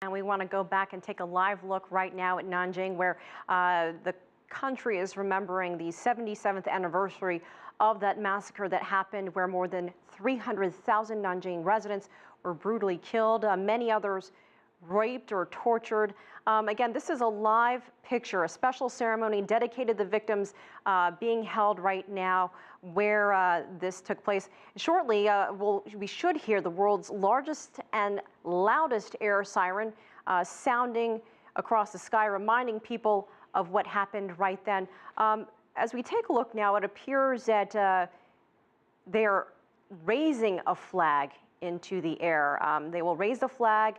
And we want to go back and take a live look right now at Nanjing, where the country is remembering the 77th anniversary of that massacre that happened, where more than 300,000 Nanjing residents were brutally killed, many others raped or tortured. Again, this is a live picture, a special ceremony dedicated to the victims being held right now where this took place. Shortly, we should hear the world's largest and loudest air siren sounding across the sky, reminding people of what happened right then. As we take a look now, it appears that they're raising a flag into the air. They will raise the flag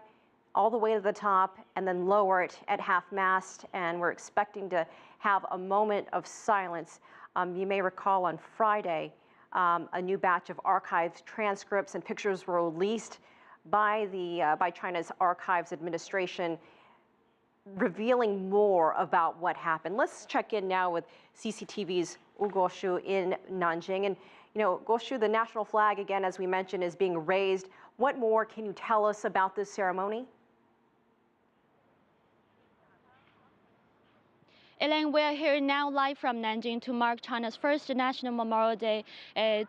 all the way to the top and then lower it at half-mast, and we're expecting to have a moment of silence. You may recall on Friday, a new batch of archived transcripts and pictures were released by China's Archives Administration, revealing more about what happened. Let's check in now with CCTV's Wu Guoshu in Nanjing. And Guoshu, the national flag, again, as we mentioned, is being raised. What more can you tell us about this ceremony? Elaine, we are here now live from Nanjing to mark China's first National Memorial Day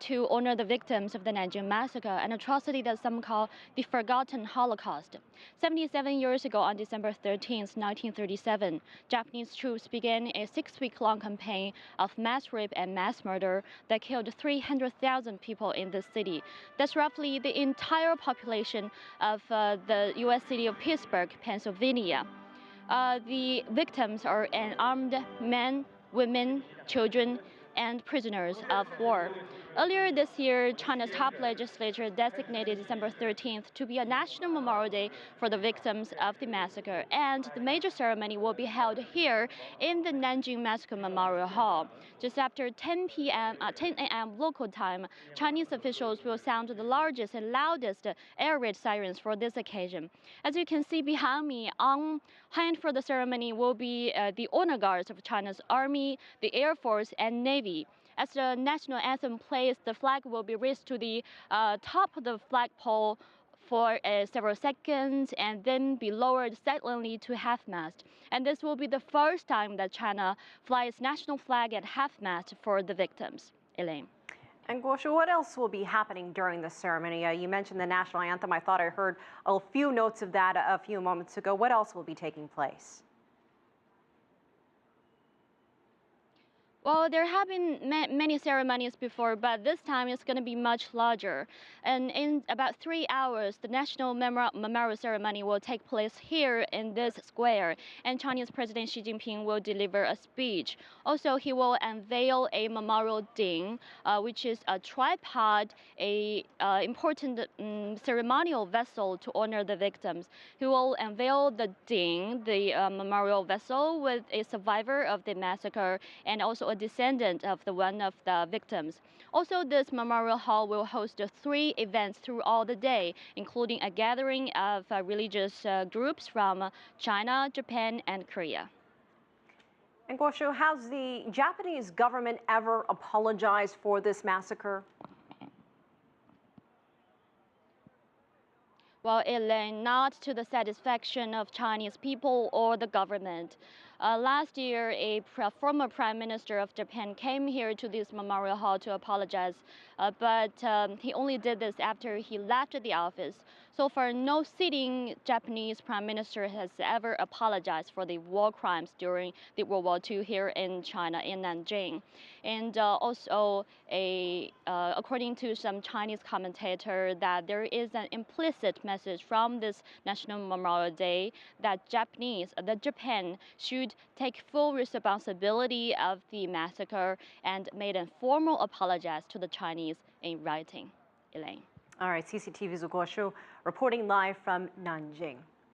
to honor the victims of the Nanjing Massacre, an atrocity that some call the Forgotten Holocaust. 77 years ago, on December 13, 1937, Japanese troops began a 6-week-long campaign of mass rape and mass murder that killed 300,000 people in the city. That's roughly the entire population of the U.S. city of Pittsburgh, Pennsylvania. The victims are unarmed men, women, children, and prisoners of war. Earlier this year, China's top legislature designated December 13th to be a national memorial day for the victims of the massacre, and the major ceremony will be held here in the Nanjing Massacre Memorial Hall. Just after 10 a.m. local time, Chinese officials will sound the largest and loudest air raid sirens for this occasion. As you can see behind me, on hand for the ceremony will be the honor guards of China's Army, the Air Force, and Navy. As the national anthem plays, the flag will be raised to the top of the flagpole for several seconds and then be lowered silently to half-mast. And this will be the first time that China flies national flag at half-mast for the victims. Elaine. And Guoshu, what else will be happening during the ceremony? You mentioned the national anthem. I thought I heard a few notes of that a few moments ago. What else will be taking place? Well, there have been many ceremonies before, but this time it's going to be much larger. And in about 3 hours, the National Memorial Ceremony will take place here in this square, and Chinese President Xi Jinping will deliver a speech. Also, he will unveil a memorial ding, which is a tripod, a important ceremonial vessel to honor the victims. He will unveil the ding, the memorial vessel, with a survivor of the massacre and also a descendant of one of the victims. Also, this memorial hall will host 3 events throughout the day, including a gathering of religious groups from China, Japan, and Korea. And Guoshu, has the Japanese government ever apologized for this massacre? Well, Elaine, not to the satisfaction of Chinese people or the government. Last year, a former prime minister of Japan came here to this memorial hall to apologize, but he only did this after he left the office. So far, no sitting Japanese prime minister has ever apologized for the war crimes during the World War II here in China, in Nanjing. And also, according to some Chinese commentator, that there is an implicit message from this National Memorial Day that Japan should take full responsibility of the massacre and made a formal apology to the Chinese in writing. Elaine. All right, CCTV's Wu Guoshu reporting live from Nanjing.